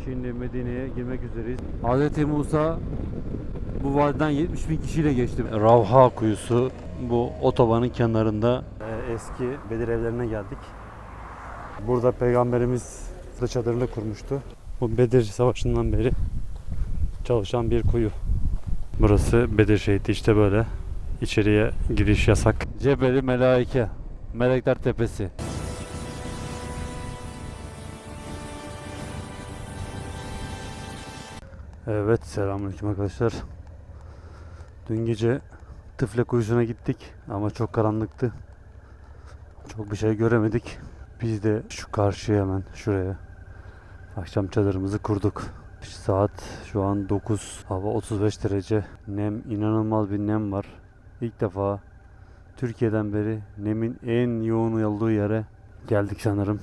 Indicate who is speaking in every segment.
Speaker 1: Şimdi Medine'ye girmek üzereyiz. Hz. Musa bu vadiden 70.000 kişiyle geçti. Ravha kuyusu bu otobanın kenarında. Eski Bedir evlerine geldik. Burada Peygamberimiz çadırını kurmuştu. Bu Bedir Savaşı'ndan beri çalışan bir kuyu. Burası Bedir şehidi, işte böyle. İçeriye giriş yasak. Cebeli Melaike, Melekler Tepesi. Evet, selamünaleyküm arkadaşlar. Dün gece Tıfle kuyusuna gittik ama çok karanlıktı. Çok bir şey göremedik. Biz de şu karşıya, hemen şuraya akşam çadırımızı kurduk. Saat şu an 9. Hava 35 derece. Nem, inanılmaz bir nem var. İlk defa Türkiye'den beri nemin en yoğun olduğu yere geldik sanırım.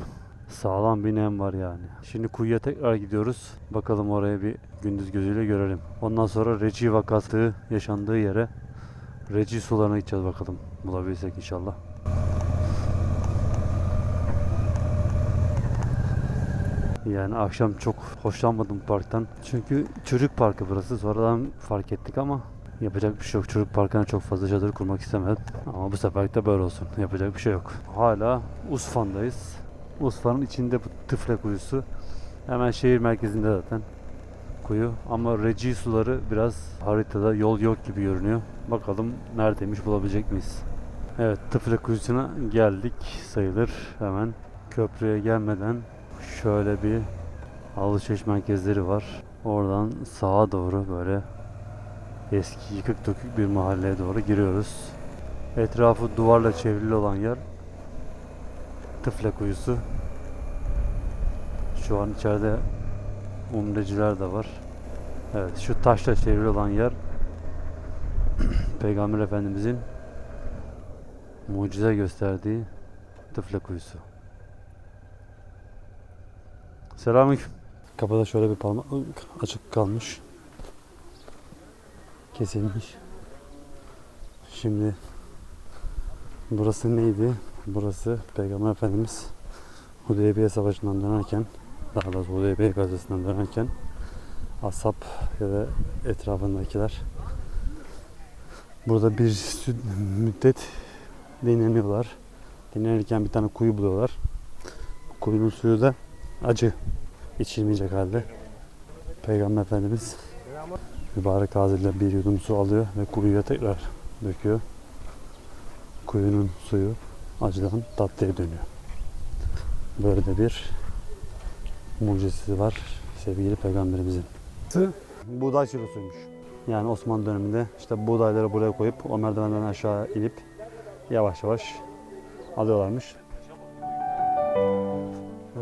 Speaker 1: Sağlam bir nem var yani. Şimdi kuyuya tekrar gidiyoruz. Bakalım oraya bir gündüz gözüyle görelim. Ondan sonra Reci vakası yaşandığı yere, Reci sularına gideceğiz bakalım. Bulabilirsek inşallah. Yani akşam çok hoşlanmadım parktan. Çünkü çocuk parkı burası. Sonradan fark ettik ama yapacak bir şey yok. Çocuk parkına çok fazla çadır kurmak istemedim. Ama bu sefer de böyle olsun. Yapacak bir şey yok. Hala Usfan'dayız. Usfan'ın içinde bu Tıfle kuyusu. Hemen şehir merkezinde zaten kuyu. Ama Reci suları biraz haritada yol yok gibi görünüyor. Bakalım neredeymiş, bulabilecek miyiz? Evet, Tıfle kuyusuna geldik sayılır. Hemen köprüye gelmeden şöyle bir alışveriş merkezleri var. Oradan sağa doğru böyle eski yıkık dökük bir mahalleye doğru giriyoruz. Etrafı duvarla çevrili olan yer Tıfle kuyusu. Şu an içeride umreciler de var. Evet, şu taşla çevrili olan yer Peygamber Efendimizin mucize gösterdiği Tıfle kuyusu. Selamünaleyküm. Kapıda şöyle bir parmak açık kalmış. Kesilmiş. Şimdi burası neydi? Burası Peygamber Efendimiz Hudeybiye Savaşı'ndan dönerken, daha doğrusu Hudeybiye gazasından dönerken ashab ya da etrafındakiler burada bir müddet dinleniyorlar. Dinlenirken bir tane kuyu buluyorlar. Bu kuyunun suyu da acı, içilmeyecek halde. Peygamber Efendimiz mübarek ağzıyla bir yudum su alıyor ve kuyuya tekrar döküyor. Kuyunun suyu acıdan tatlıya dönüyor. Böyle de bir mucizesi var sevgili Peygamberimizin. Buğday silosuymuş. Yani Osmanlı döneminde işte buğdayları buraya koyup o merdivenden aşağı inip yavaş yavaş alıyorlarmış.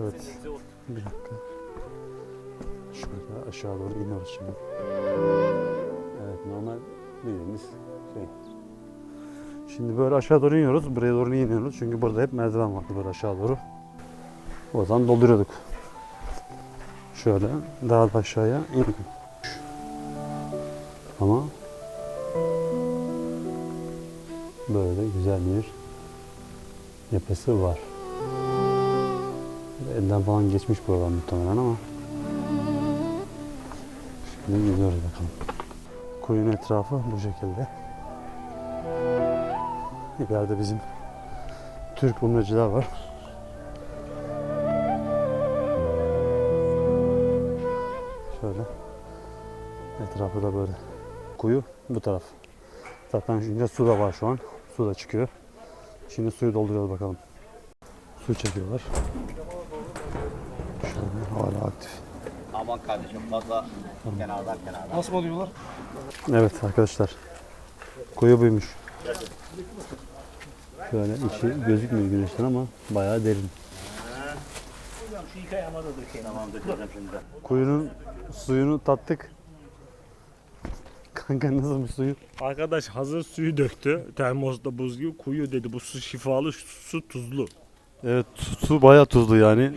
Speaker 1: Evet. Bir dakika. Şöyle aşağı doğru iniyoruz şimdi. Evet, normal bildiğimiz şey. Şimdi böyle aşağı doğru iniyoruz. Buraya doğru niye iniyoruz? Çünkü burada hep merdiven vardı böyle aşağı doğru. O zaman dolduruyorduk. Şöyle daha da aşağıya indik. Ama böyle güzel bir yapısı var. Elden falan geçmiş buralar muhtemelen ama şimdi gidiyoruz bakalım. Kuyunun etrafı bu şekilde. İleride bizim Türk umreciler var. Şöyle. Etrafı da böyle. Kuyu bu taraf. Zaten şimdi su da var şu an. Su da çıkıyor. Şimdi suyu dolduruyoruz bakalım. Su çekiyorlar. Şöyle hala aktif.
Speaker 2: Aman kardeşim fazla kenardan.
Speaker 3: Nasıl oluyorlar?
Speaker 1: Evet arkadaşlar. Kuyu buymuş. Şöyle içi gözükmüyor güneşten ama bayağı derin.
Speaker 2: Şu iki ayağıma da dökeyim. Tamam dökeceğim şimdi.
Speaker 1: Kuyunun suyunu tattık. Kanka nasılmış suyu?
Speaker 3: Arkadaş hazır suyu döktü. Termosta buz gibi kuyu dedi. Bu su şifalı, su tuzlu.
Speaker 1: Evet, su bayağı tuzlu yani.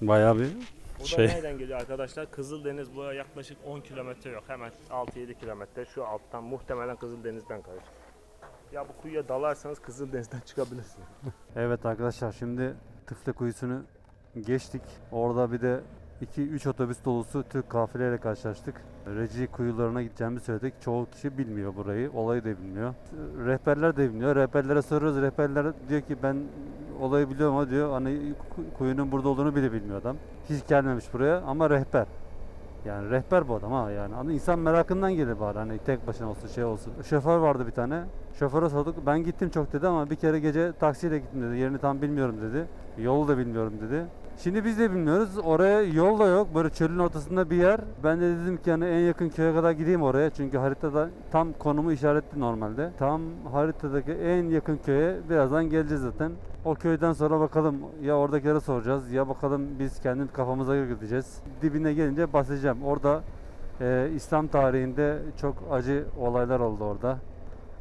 Speaker 1: Bayağı bir
Speaker 3: O
Speaker 1: şey.
Speaker 3: da nereden geliyor arkadaşlar? Kızıldeniz buraya yaklaşık 10 kilometre yok. Hemen 6-7 kilometre şu alttan muhtemelen Kızıldeniz'den karışık. Ya bu kuyuya dalarsanız Kızıldeniz'den çıkabilirsiniz.
Speaker 1: Evet arkadaşlar, şimdi Tıfle kuyusunu geçtik. Orada bir de 2-3 otobüs dolusu Türk kafileyle karşılaştık. Reci kuyularına gideceğimizi söyledik. Çoğu kişi bilmiyor burayı. Olayı da bilmiyor. Rehberler de bilmiyor. Rehberlere soruyoruz. Rehberler diyor ki ben olayı biliyorum ama diyor hani kuyunun burada olduğunu bile bilmiyor adam. Hiç gelmemiş buraya ama rehber. Yani rehber bu adam ha yani. Hani insan merakından gelir bari hani tek başına olsun şey olsun. Şoför vardı bir tane. Şoföre sorduk. Ben gittim çok dedi ama bir kere gece taksiyle gittim dedi. Yerini tam bilmiyorum dedi. Yolu da bilmiyorum dedi. Şimdi biz de bilmiyoruz. Oraya yol da yok. Böyle çölün ortasında bir yer. Ben de dedim ki hani en yakın köye kadar gideyim oraya. Çünkü haritada tam konumu işaretli normalde. Tam haritadaki en yakın köye birazdan geleceğiz zaten. O köyden sonra bakalım ya oradakilere soracağız ya bakalım biz kendi kafamıza göre gideceğiz. Dibine gelince bahsedeceğim. Orada İslam tarihinde çok acı olaylar oldu orada.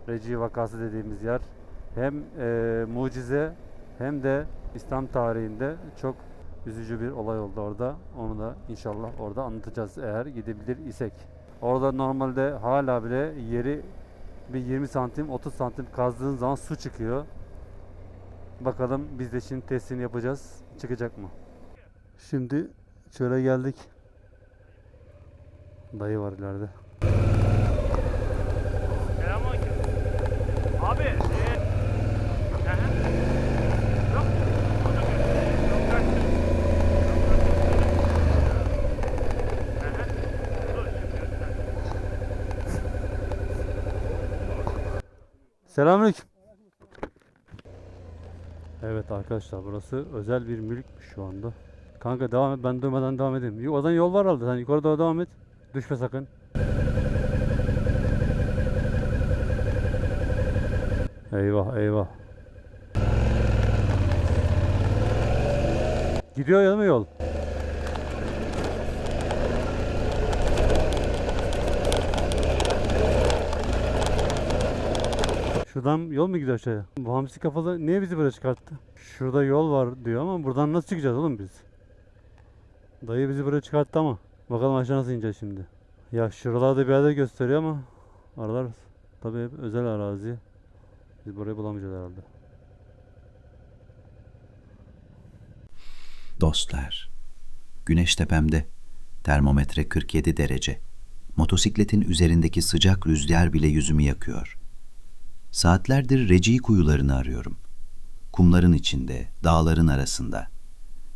Speaker 1: Reci vakası dediğimiz yer. Hem mucize hem de İslam tarihinde çok üzücü bir olay oldu orada. Onu da inşallah orada anlatacağız eğer gidebilir isek. Orada normalde hala bile yeri bir 20 santim 30 santim kazdığın zaman su çıkıyor. Bakalım biz de şimdi testini yapacağız. Çıkacak mı? Şimdi şöyle geldik. Dayı var ileride.
Speaker 3: Selamünaleyküm. Abi, yok.
Speaker 1: Selamünaleyküm. Evet arkadaşlar burası özel bir mülkmüş şu anda. Kanka devam et ben durmadan devam edeyim. Oradan yol var herhalde sen yukarı doğru devam et. Düşme sakın. Eyvah eyvah. Gidiyor ya mı yol? Şuradan yol mu gidiyor aşağıya? Bu hamsi kafalı niye bizi böyle çıkarttı? Şurada yol var diyor ama buradan nasıl çıkacağız oğlum biz? Dayı bizi buraya çıkarttı ama. Bakalım aşağı nasıl ineceğiz şimdi. Ya şuralarda bir yerde gösteriyor ama aralar tabii hep özel arazi. Biz burayı bulamayacağız herhalde.
Speaker 4: Dostlar, güneş tepemde, termometre 47 derece. Motosikletin üzerindeki sıcak rüzgar bile yüzümü yakıyor. Saatlerdir Reci kuyularını arıyorum. Kumların içinde, dağların arasında.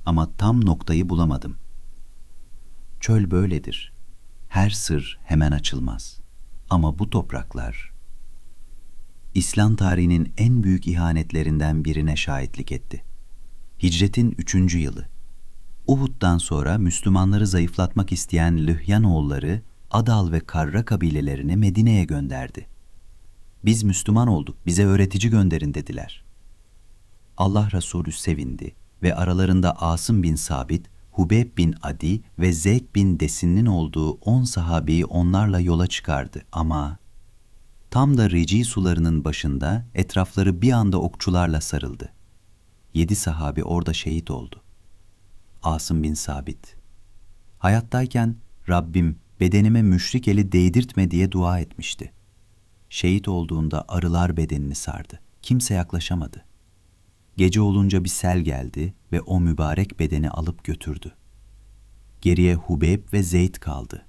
Speaker 4: Ama tam noktayı bulamadım. Çöl böyledir. Her sır hemen açılmaz. Ama bu topraklar, İslam tarihinin en büyük ihanetlerinden birine şahitlik etti. Hicretin 3. yılı. Uhud'dan sonra Müslümanları zayıflatmak isteyen Lühyanoğulları Adal ve Karra kabilelerini Medine'ye gönderdi. Biz Müslüman olduk, bize öğretici gönderin dediler. Allah Resulü sevindi ve aralarında Asım bin Sabit, Hubeyb bin Adi ve Zeyd bin Desin'in olduğu 10 sahabeyi onlarla yola çıkardı ama tam da Reci sularının başında etrafları bir anda okçularla sarıldı. 7 sahabi orada şehit oldu. Asım bin Sabit, hayattayken Rabbim bedenime müşrik eli değdirtme diye dua etmişti. Şehit olduğunda arılar bedenini sardı. Kimse yaklaşamadı. Gece olunca bir sel geldi ve o mübarek bedeni alıp götürdü. Geriye Hubeyb ve Zeyd kaldı.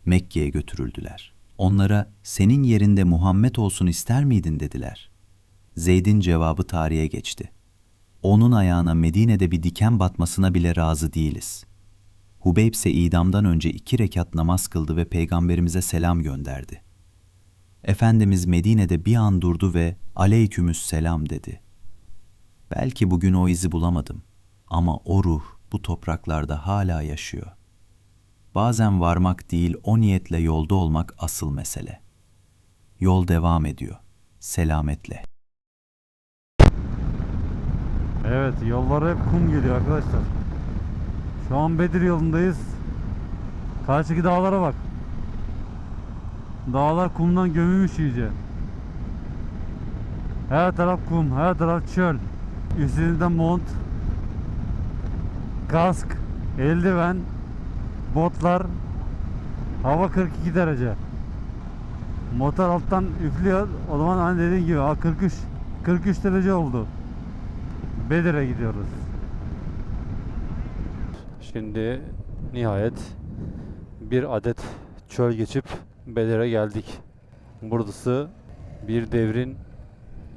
Speaker 4: Mekke'ye götürüldüler. Onlara senin yerinde Muhammed olsun ister miydin dediler. Zeyd'in cevabı tarihe geçti. Onun ayağına Medine'de bir diken batmasına bile razı değiliz. Hubeyb ise idamdan önce 2 rekat namaz kıldı ve Peygamberimize selam gönderdi. Efendimiz Medine'de bir an durdu ve aleykümüsselam dedi. Belki bugün o izi bulamadım ama o ruh bu topraklarda hala yaşıyor. Bazen varmak değil o niyetle yolda olmak asıl mesele. Yol devam ediyor. Selametle.
Speaker 1: Evet yollara hep kum geliyor arkadaşlar. Şu an Bedir yolundayız. Karşıdaki dağlara bak. Dağlar kumdan gömülmüş iyice. Her taraf kum, her taraf çöl. Üstünde mont, kask, eldiven, botlar. Hava 42 derece. Motor alttan üflüyor. O zaman hani dediğin gibi 43 derece oldu. Bedir'e gidiyoruz. Şimdi nihayet bir adet çöl geçip Bedir'e geldik. Burası bir devrin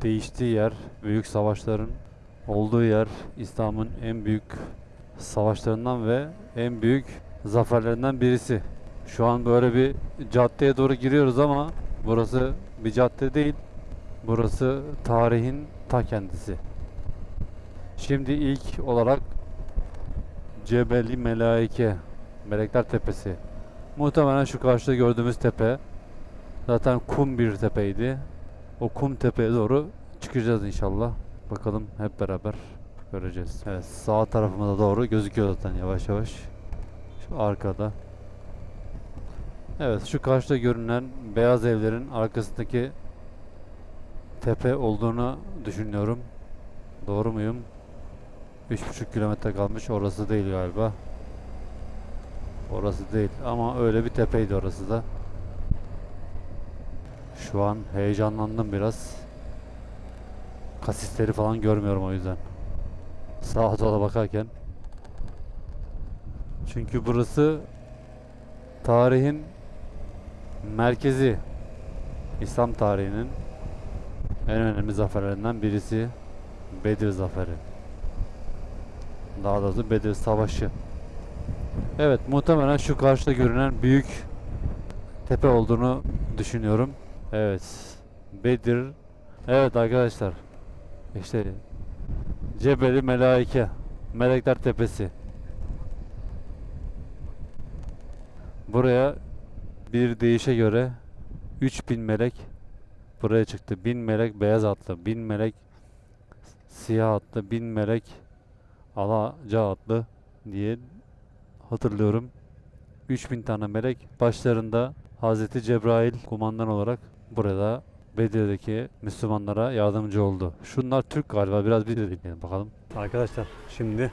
Speaker 1: değiştiği yer, büyük savaşların olduğu yer, İslam'ın en büyük savaşlarından ve en büyük zaferlerinden birisi. Şu an böyle bir caddeye doğru giriyoruz ama burası bir cadde değil. Burası tarihin ta kendisi. Şimdi ilk olarak Cebeli Melaike, Melekler Tepesi. Muhtemelen şu karşıda gördüğümüz tepe zaten kum bir tepeydi. O kum tepeye doğru çıkacağız inşallah. Bakalım hep beraber göreceğiz. Evet, sağ tarafımıza doğru gözüküyor zaten yavaş yavaş. Şu arkada. Evet, şu karşıda görünen beyaz evlerin arkasındaki tepe olduğunu düşünüyorum. Doğru muyum? 3,5 kilometre kalmış. Orası değil galiba. Orası değil ama öyle bir tepeydi orası da. Şu an heyecanlandım biraz. Kasisleri falan görmüyorum o yüzden. Sağa sola bakarken. Çünkü burası tarihin merkezi. İslam tarihinin en önemli zaferlerinden birisi Bedir Zaferi. Daha doğrusu Bedir Savaşı. Evet, muhtemelen şu karşıda görünen büyük tepe olduğunu düşünüyorum. Evet, Bedir. Evet arkadaşlar, işte Cebeli Melaike, Melekler Tepesi. Buraya bir deyişe göre 3000 melek buraya çıktı. 1000 melek beyaz atlı, 1000 melek siyah atlı, 1000 melek alaca atlı diye hatırlıyorum. 3000 tane melek başlarında Hazreti Cebrail kumandan olarak burada Bedir'deki Müslümanlara yardımcı oldu. Şunlar Türk galiba, biraz bir de dinleyelim bakalım. Arkadaşlar şimdi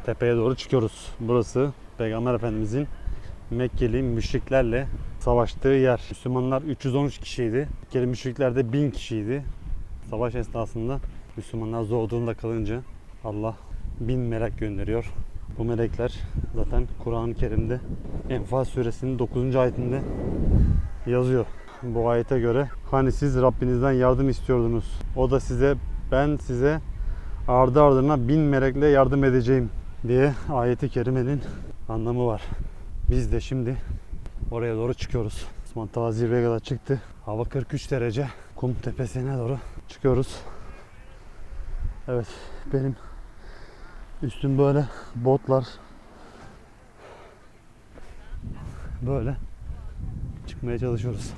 Speaker 1: tepeye doğru çıkıyoruz. Burası Peygamber Efendimizin Mekkeli müşriklerle savaştığı yer. Müslümanlar 313 kişiydi. Mekkeli müşrikler de 1000 kişiydi. Savaş esnasında Müslümanlar zor durumda kalınca Allah 1000 melek gönderiyor. Bu melekler zaten Kur'an-ı Kerim'de Enfal suresinin 9. ayetinde yazıyor. Bu ayete göre hani siz Rabbinizden yardım istiyordunuz. O da size, ben size ardı ardına 1000 melekle yardım edeceğim diye ayeti kerimenin anlamı var. Biz de şimdi oraya doğru çıkıyoruz. Osman ta zirveye kadar çıktı. Hava 43 derece. Kum tepesine doğru çıkıyoruz. Evet, benim üstüm böyle, botlar böyle çıkmaya çalışıyoruz.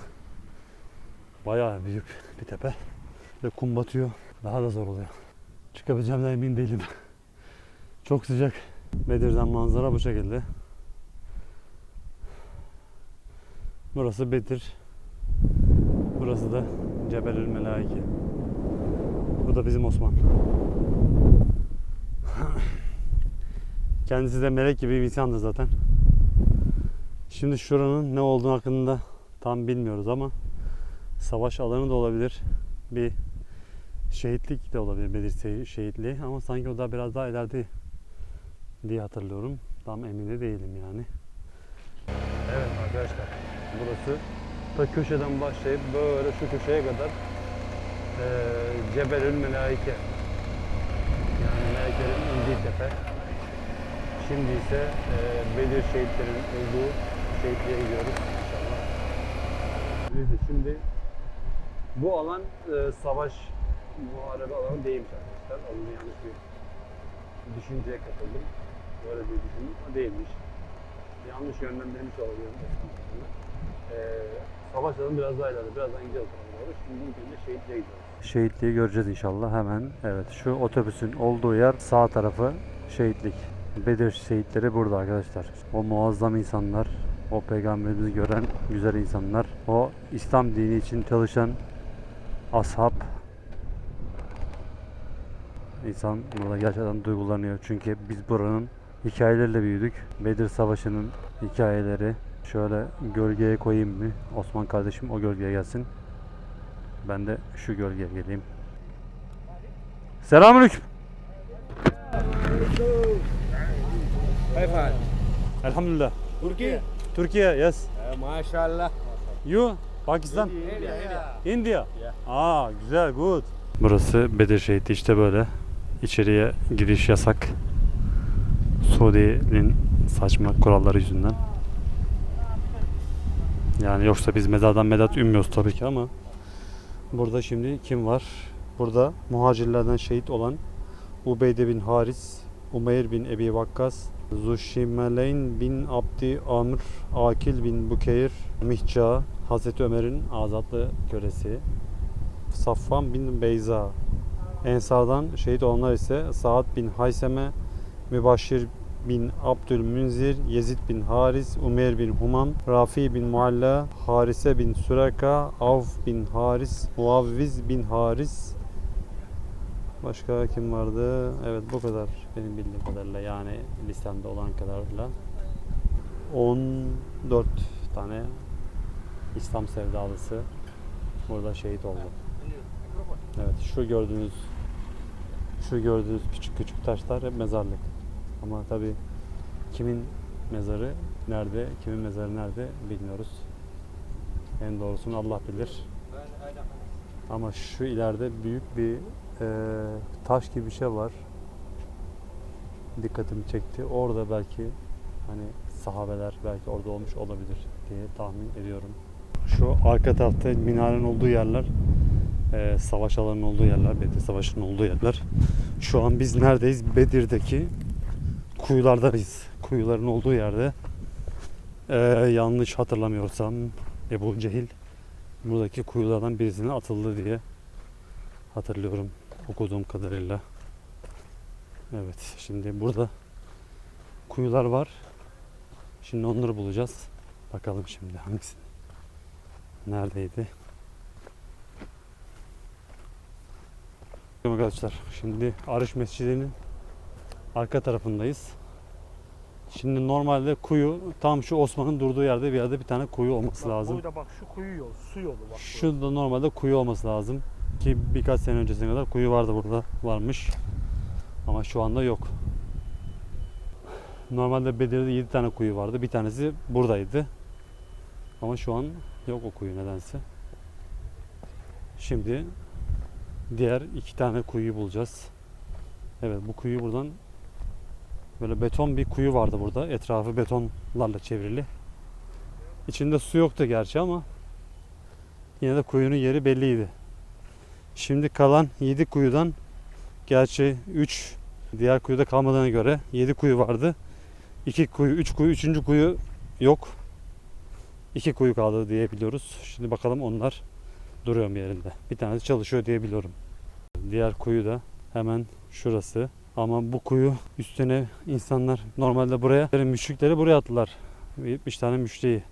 Speaker 1: Bayağı büyük bir tepe ve kum batıyor, daha da zor oluyor. Çıkabileceğimden emin değilim. Çok sıcak. Bedir'den manzara bu şekilde. Burası Bedir. Burası da Cebelül Melaike. Bu da bizim Osman. Kendisi de melek gibi bir insandır zaten. Şimdi şuranın ne olduğunu hakkında tam bilmiyoruz ama savaş alanı da olabilir. Bir şehitlik de olabilir, Bedir şehitliği, ama sanki o da biraz daha ileride diye hatırlıyorum. Tam emin de değilim yani. Evet arkadaşlar, burası ta köşeden başlayıp böyle şu köşeye kadar Cebelül Melaike, yani meleklerin indiği tepe. Şimdi ise Bedir şehitlerin olduğu şehitliğe gidiyoruz inşallah. Neyse, şimdi bu alan savaş muharebe alanı değilmiş arkadaşlar. Onu yanlış bir düşünceye kapıldım. Böyle bir düşündüm ama değilmiş. Yanlış yönlendirmiş olabilirim. Savaş alanı biraz daha ileride. Birazdan gideceğiz doğru. Şimdi ilk önce şehitliğe gidiyoruz. Şehitliği göreceğiz inşallah hemen. Evet, şu otobüsün olduğu yer sağ tarafı şehitlik. Bedir şehitleri burada arkadaşlar. O muazzam insanlar, o peygamberimizi gören güzel insanlar, o İslam dini için çalışan ashab. İnsan burada gerçekten duygulanıyor. Çünkü biz buranın hikayeleriyle büyüdük. Bedir Savaşı'nın hikayeleri. Şöyle gölgeye koyayım mı? Osman kardeşim o gölgeye gelsin. Ben de şu gölgeye geleyim. Selamünaleyküm. Elhamdülillah.
Speaker 2: Turkey?
Speaker 1: Türkiye, yes.
Speaker 2: MashaAllah.
Speaker 1: You, Pakistan?
Speaker 2: India.
Speaker 1: India. Aa, güzel, good. Burası Bedir Şehidi, işte böyle. İçeriye giriş yasak. Suudi'nin saçma kuralları yüzünden. Yani yoksa biz mezardan medet ümmiyoruz tabii ki ama burada şimdi kim var? Burada muhacirlerden şehit olan Ubeyde bin Haris, Umeyr bin Ebi Vakkas, Zuşimeleyn bin Abdi Amr, Akil bin Bukeyr, Mihca, Hazreti Ömer'in azatlı kölesi, Safvan bin Beyza. Ensardan şehit olanlar ise Saad bin Hayseme, Mübaşşir bin Abdülmünzir, Yezid bin Haris, Umeyr bin Humam, Rafi bin Mualla, Harise bin Süraka, Avf bin Haris, Muavviz bin Haris. Başka kim vardı? Evet, bu kadar benim bildiğim kadarıyla, yani listemde olan kadarıyla 14 tane İslam sevdalısı burada şehit oldu. Evet, şu gördüğünüz küçük küçük taşlar hep mezarlık. Ama tabii kimin mezarı nerede, kimin mezarı nerede bilmiyoruz. En doğrusunu Allah bilir. Ama şu ileride büyük bir taş gibi bir şey var. Dikkatimi çekti. Orada belki hani sahabeler belki orada olmuş olabilir diye tahmin ediyorum. Şu arka tarafta minarenin olduğu yerler, savaş alanının olduğu yerler, Bedir Savaşı'nın olduğu yerler. Şu an biz neredeyiz? Bedir'deki kuyulardayız. Kuyuların olduğu yerde. Yanlış hatırlamıyorsam Ebu Cehil buradaki kuyulardan birisine atıldı diye hatırlıyorum okuduğum kadarıyla. Evet, şimdi burada kuyular var. Şimdi onları bulacağız. Bakalım şimdi hangisi neredeydi? Arkadaşlar, şimdi Arış Mescidi'nin arka tarafındayız. Şimdi normalde kuyu tam şu Osman'ın durduğu yerde bir yerde bir tane kuyu olması lazım.
Speaker 3: Burada bak şu kuyu yolu, su yolu bak.
Speaker 1: Şurada normalde kuyu olması lazım. Ki birkaç sene öncesine kadar kuyu vardı, burada varmış. Ama şu anda yok. Normalde Bedir'de 7 tane kuyu vardı. Bir tanesi buradaydı. Ama şu an yok o kuyu nedense. Şimdi diğer 2 tane kuyuyu bulacağız. Evet, bu kuyu buradan böyle beton bir kuyu vardı burada. Etrafı betonlarla çevrili. İçinde su yoktu gerçi ama yine de kuyunun yeri belliydi. Şimdi kalan 7 kuyudan, gerçi 3 diğer kuyuda kalmadığına göre 7 kuyu vardı. 2 kuyu, 3 kuyu, 3. kuyu yok. 2 kuyu kaldı diye biliyoruz. Şimdi bakalım onlar duruyor mu yerinde. Bir tanesi çalışıyor diye biliyorum. Diğer kuyu da hemen şurası. Ama bu kuyu üstüne insanlar normalde buraya, müşrikleri buraya attılar. 70 tane müşriği.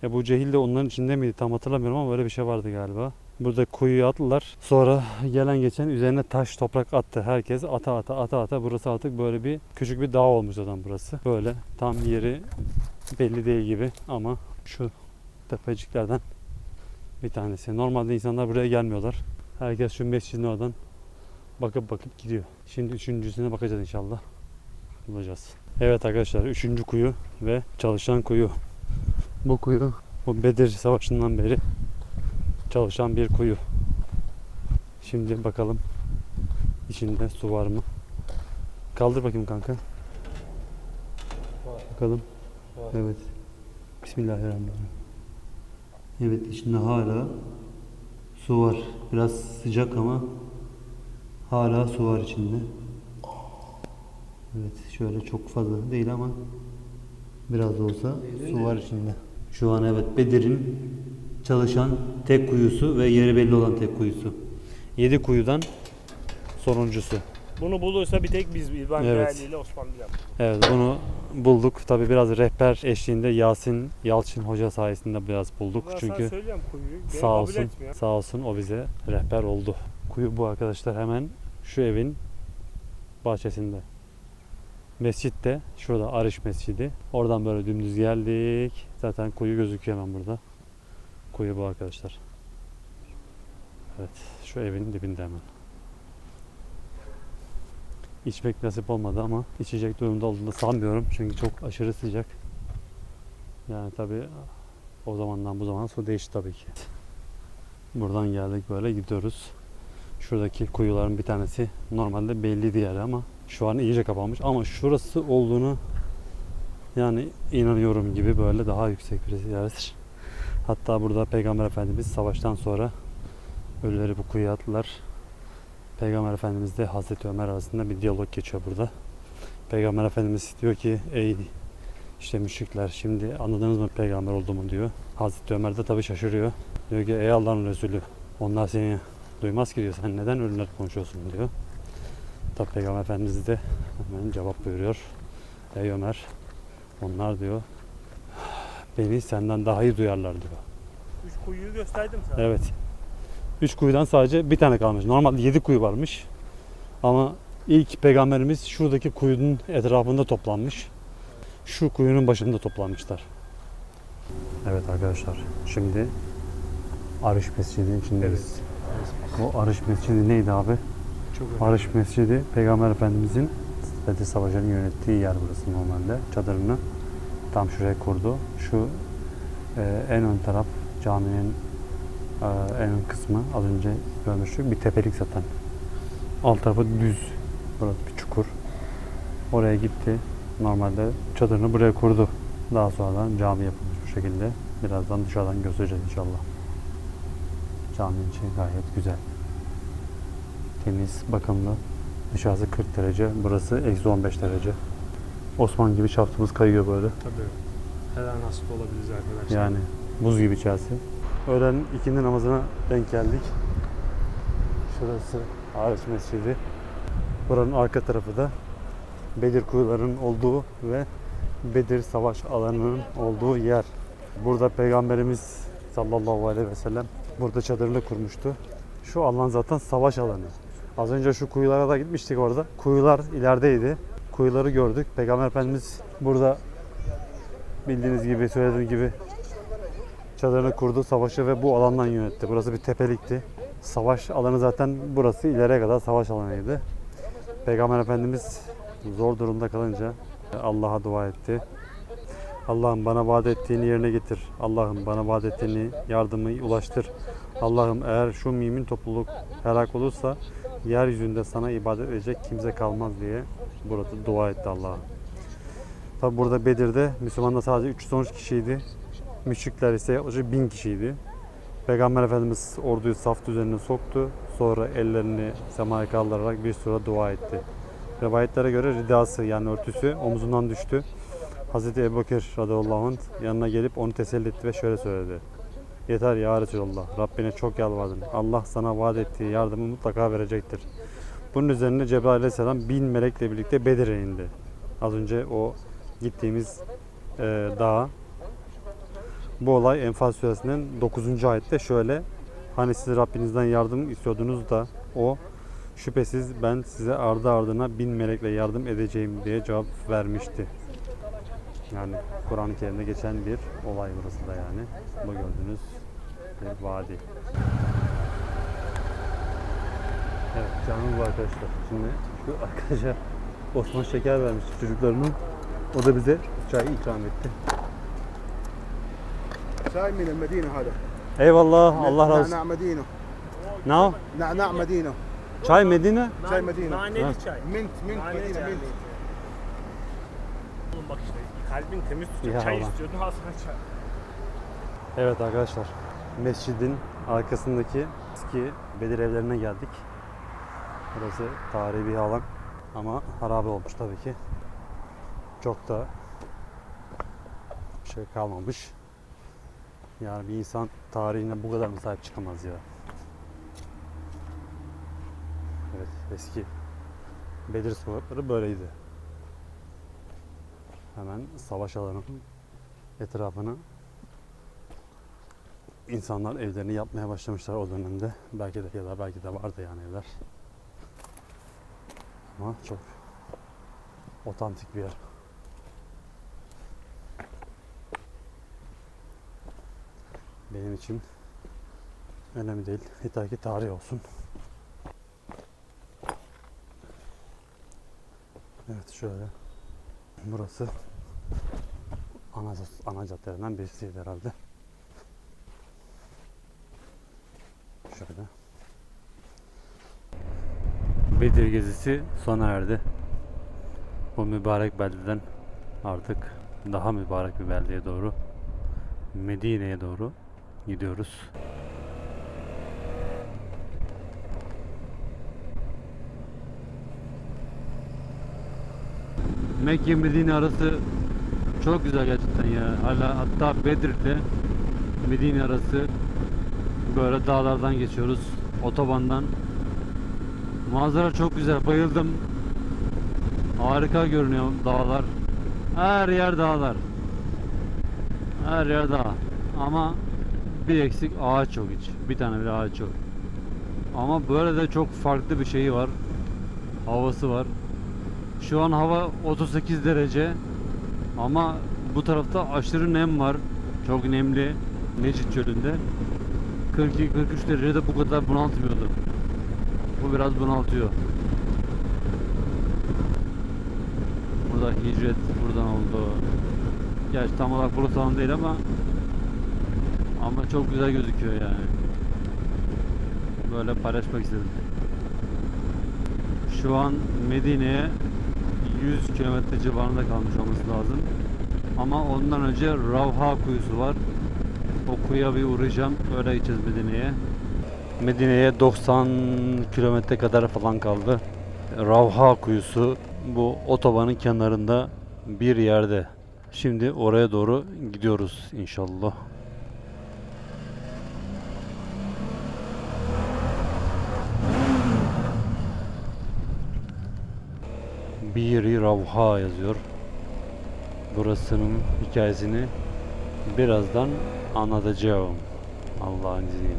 Speaker 1: Ebu Cehil de onların içinde miydi tam hatırlamıyorum ama böyle bir şey vardı galiba. Burada kuyuya attılar. Sonra gelen geçen üzerine taş toprak attı. Herkes ata. Burası artık böyle bir küçük bir dağ olmuş zaten burası. Böyle tam yeri belli değil gibi ama şu tepeciklerden bir tanesi. Normalde insanlar buraya gelmiyorlar. Herkes şu mescidin oradan bakıp gidiyor. Şimdi üçüncüsüne bakacağız inşallah. Bulacağız. Evet arkadaşlar, 3. kuyu ve çalışan kuyu. Bu kuyu bu Bedir Savaşı'ndan beri çalışan bir kuyu. Şimdi bakalım içinde su var mı? Kaldır bakayım kanka. Bakalım. Evet. Bismillahirrahmanirrahim. Evet, içinde hala su var. Biraz sıcak ama hala su var içinde. Evet, şöyle çok fazla değil ama biraz da olsa su var içinde. Şu an evet, Bedir'in çalışan tek kuyusu ve yeri belli olan tek kuyusu. 7 kuyudan sonuncusu.
Speaker 3: Bunu bulursa bir tek biz İbrahim
Speaker 1: Evet.
Speaker 3: Değerli ile Osman Bilen.
Speaker 1: Evet, bunu bulduk. Tabi biraz rehber eşliğinde Yasin Yalçın Hoca sayesinde biraz bulduk.
Speaker 3: Ben sana
Speaker 1: Çünkü
Speaker 3: söyleyeyim kuyuyu. Beni
Speaker 1: sağ
Speaker 3: kabul
Speaker 1: olsun,
Speaker 3: etmiyor.
Speaker 1: sağ olsun o bize rehber oldu. Kuyu bu arkadaşlar, hemen şu evin bahçesinde. Mescit de şurada, Arış Mescidi. Oradan böyle dümdüz geldik. Zaten kuyu gözüküyor hemen burada. Kuyu bu arkadaşlar. Evet, şu evin dibinde hemen. içmek nasip olmadı ama içecek durumda olduğunu sanmıyorum. Çünkü çok aşırı sıcak. Yani tabii o zamandan bu zamana su değişti tabii ki. Buradan geldik böyle gidiyoruz. Şuradaki kuyuların bir tanesi normalde belliydi yeri ama şu an iyice kapanmış. Ama şurası olduğunu yani inanıyorum gibi böyle daha yüksek bir yerdir. Hatta burada Peygamber Efendimiz savaştan sonra ölüleri bu kuyuya attılar. Peygamber Efendimiz de Hazreti Ömer arasında bir diyalog geçiyor burada. Peygamber Efendimiz diyor ki ey işte müşrikler şimdi anladınız mı peygamber olduğumu diyor. Hazreti Ömer de tabii şaşırıyor. Diyor ki ey Allah'ın Resulü onlar seni duymaz ki diyor. Sen neden ölüler konuşuyorsun diyor. Tabii Peygamber Efendimiz de hemen cevap buyuruyor. Ey Ömer onlar diyor beni senden daha iyi duyarlar diyor.
Speaker 3: 3 kuyuyu gösterdim sana.
Speaker 1: Evet. 3 kuyudan sadece bir tane kalmış. Normalde 7 kuyu varmış. Ama ilk peygamberimiz şuradaki kuyunun etrafında toplanmış. Şu kuyunun başında toplanmışlar. Evet arkadaşlar. Şimdi Arış Mescidi'nin içindeyiz. O Arış Mescidi neydi abi? Arış Mescidi Peygamber Efendimizin Bedir Savaşı'nın yönettiği yer burası normalde. Çadırını tam şuraya kurdu. Şu en ön taraf caminin en ön kısmı az önce görmüştük. Bir tepelik zaten. Alt tarafı düz. Burası bir çukur. Oraya gitti. Normalde çadırını buraya kurdu. Daha sonradan cami yapılmış bu şekilde. Birazdan dışarıdan göstereceğiz inşallah. Caminin içi gayet güzel. Temiz, bakımlı. Dışarısı 40 derece. Burası eksi 15 derece. Osman gibi şaftımız kayıyor böyle.
Speaker 3: Tabii. Her an hasta olabiliriz arkadaşlar.
Speaker 1: Yani buz gibi içerisi. Öğlen ikindi namazına denk geldik. Şurası Arış Mescidi. Buranın arka tarafı da Bedir kuyularının olduğu ve Bedir savaş alanının olduğu yer. Burada Peygamberimiz sallallahu aleyhi ve sellem burada çadırını kurmuştu. Şu alan zaten savaş alanı. Az önce şu kuyulara da gitmiştik orada. Kuyular ilerideydi. Kuyuları gördük. Peygamber Efendimiz burada bildiğiniz gibi, söylediğim gibi çadırını kurdu, savaşı ve bu alandan yönetti. Burası bir tepelikti. Savaş alanı zaten burası ileriye kadar savaş alanıydı. Peygamber Efendimiz zor durumda kalınca Allah'a dua etti. Allah'ım bana vaat ettiğini yerine getir. Allah'ım bana vaat ettiğini yardımı ulaştır. Allah'ım eğer şu mümin topluluk helak olursa yeryüzünde sana ibadet edecek kimse kalmaz diye burada dua etti Allah'a. Tabi burada Bedir'de Müslümanlar sadece 313 kişiydi. Müşrikler ise yaklaşık 1000 kişiydi. Peygamber Efendimiz orduyu saf düzenine soktu. Sonra ellerini semaya kaldırarak bir süre dua etti. Rivayetlere göre ridası yani örtüsü omzundan düştü. Hazreti Ebubekir radıyallahu anh yanına gelip onu teselli etti ve şöyle söyledi. Yeter ya Resulallah, Rabbine çok yalvardın. Allah sana vaat ettiği yardımı mutlaka verecektir. Bunun üzerine Cebrail aleyhisselam 1000 melekle birlikte Bedir'e indi. Az önce o gittiğimiz dağa. Bu olay Enfal suresinin 9. ayette şöyle. Hani siz Rabbinizden yardım istiyordunuz da o şüphesiz ben size ardı ardına 1000 melekle yardım edeceğim diye cevap vermişti. Yani Kur'an-ı Kerim'de geçen bir olay burası da yani. Bu gördüğünüz bir vadi. Evet canım bu arkadaşlar. Şimdi şu arkadaşa Osman şeker vermiş çocuklarına. O da bize çay ikram etti.
Speaker 5: شاي من المدينة هذا.
Speaker 1: Eyvallah Allah razı olsun.
Speaker 5: نعناع مدينة.
Speaker 1: Ne o?
Speaker 5: نعناع مدينة.
Speaker 1: Çay Medine.
Speaker 5: Çay Medine.
Speaker 3: Naneli çay.
Speaker 5: Mint
Speaker 3: Naneli
Speaker 5: Medine
Speaker 3: çay.
Speaker 5: mint.
Speaker 3: Oğlum bak işte kalbin temiz tutacak.
Speaker 1: Ya
Speaker 3: Çay
Speaker 1: Allah.
Speaker 3: istiyordun al sana çay.
Speaker 1: Evet arkadaşlar. Mescidin arkasındaki eski Bedir evlerine geldik. Burası tarihi bir alan ama harabe olmuş tabii ki. Çok da bir şey kalmamış. Yani bir insan tarihine bu kadar mı sahip çıkamaz ya? Evet, eski Bedir sokakları böyleydi. Hemen savaş alanının etrafına insanlar evlerini yapmaya başlamışlar o dönemde. Belki de ya da belki de vardı yani evler. Ama çok otantik bir yer. Benim için önemli değil. Yeter ki tarih olsun. Evet şöyle. Burası ana caddelerinden birisiydi herhalde. Şöyle. Bedir gezisi sona erdi. Bu mübarek beldeden artık daha mübarek bir beldeye doğru, Medine'ye doğru gidiyoruz. Mekke Medine arası çok güzel gerçekten ya. Hatta Bedir'de Medine arası böyle dağlardan geçiyoruz. Otobandan. Manzara çok güzel. Bayıldım. Harika görünüyor dağlar. Her yer dağlar. Her yer dağ. Ama bir eksik ağaç yok hiç. Bir tane bile ağaç yok. Ama böyle de çok farklı bir şeyi var. Havası var. Şu an hava 38 derece. Ama bu tarafta aşırı nem var. Çok nemli. Necid çölünde. 42-43 derecede bu kadar bunaltmıyordu. Bu biraz bunaltıyor. Burada hicret buradan oldu. Gerçi tam olarak burası tam değil ama çok güzel gözüküyor yani. Böyle paylaşmak istedim. Şu an Medine'ye 100 kilometre civarında kalmış olması lazım. Ama ondan önce Ravha kuyusu var. O kuyuya bir uğrayacağım. Öyle gideceğiz Medine'ye. Medine'ye 90 kilometre kadar falan kaldı. Ravha kuyusu bu otobanın kenarında bir yerde. Şimdi oraya doğru gidiyoruz inşallah. Bir Ravha yazıyor. Burasının hikayesini birazdan anlatacağım. Allah'ın izniyle.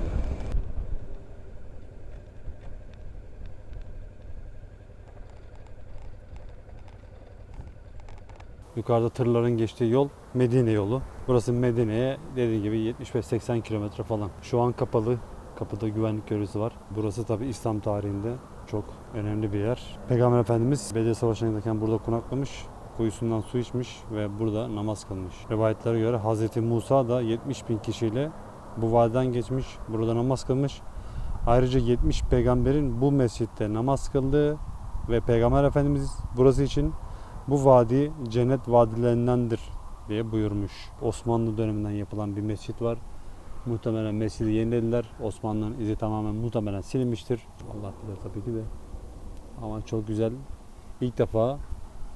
Speaker 1: Yukarıda tırların geçtiği yol Medine yolu. Burası Medine'ye dediğim gibi 75-80 kilometre falan. Şu an kapalı. Kapıda güvenlik görevlisi var. Burası tabi İslam tarihinde çok önemli bir yer. Peygamber Efendimiz Bedir Savaşı'na giderken burada konaklamış. Kuyusundan su içmiş ve burada namaz kılmış. Rivayetlere göre Hz. Musa da 70.000 kişiyle bu vadiden geçmiş. Burada namaz kılmış. Ayrıca 70 peygamberin bu mescitte namaz kıldığı ve Peygamber Efendimiz burası için bu vadi cennet vadilerindendir diye buyurmuş. Osmanlı döneminden yapılan bir mescit var. Muhtemelen mescidi yenilediler. Osmanlı'nın izi tamamen muhtemelen silinmiştir. Allah bilir tabii ki de. Ama çok güzel. İlk defa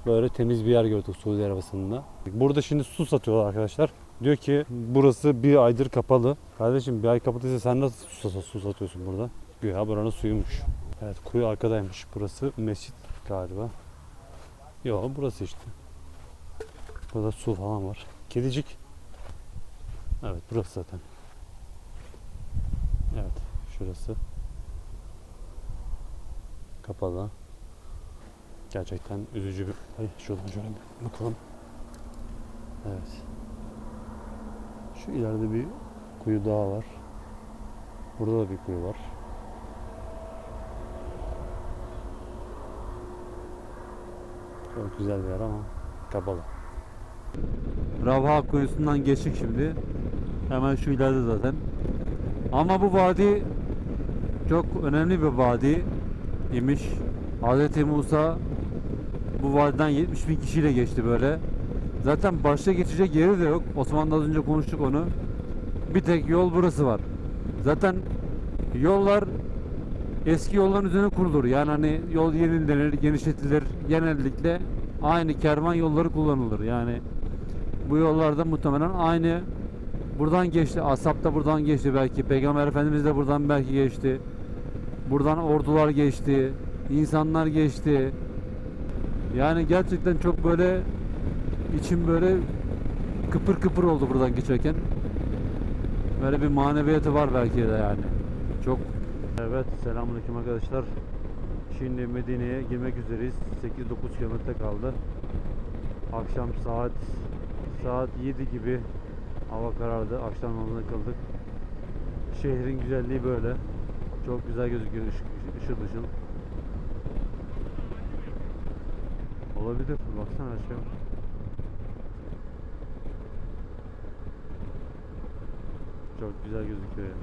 Speaker 1: böyle temiz bir yer gördük Suudi Arabistan'da. Burada şimdi su satıyorlar arkadaşlar. Diyor ki burası bir aydır kapalı. Kardeşim bir ay kapalıysa sen nasıl su satıyorsun burada? Güya buranın suyumuş. Evet kuyu arkadaymış. Burası mescit galiba. Yok burası işte. Burada su falan var. Kedicik. Evet burası zaten. Evet şurası. Kapalı. Gerçekten üzücü bir... Ay şuradan şöyle bir bakalım. Evet. Şu ileride bir kuyu daha var. Burada da bir kuyu var. Çok güzel bir yer ama kapalı. Ravha kuyusundan geçtik şimdi. Hemen şu ileride zaten. Ama bu vadi çok önemli bir vadi imiş. Hz. Musa bu vadiden 70.000 kişiyle geçti böyle. Zaten başta geçecek yeri de yok. Osman'da az önce konuştuk onu. Bir tek yol burası var. Zaten yollar eski yolların üzerine kurulur. Yani hani yol yenilenir, genişletilir. Genellikle aynı kervan yolları kullanılır. Yani bu yollarda muhtemelen aynı buradan geçti. Ashab da buradan geçti belki. Peygamber Efendimiz de buradan belki geçti. Buradan ordular geçti. İnsanlar geçti. Yani gerçekten çok böyle içim böyle kıpır kıpır oldu buradan geçerken. Böyle bir maneviyatı var belki de yani. Çok. Evet selamünaleyküm arkadaşlar. Şimdi Medine'ye girmek üzereyiz. 8-9 kilometre kaldı. Akşam saat 7 gibi hava karardı. Akşam namazına kıldık. Şehrin güzelliği böyle. Çok güzel gözüküyor ışıl ışıl. Olabilir. Baksana her şey var. Çok güzel gözüküyor ya.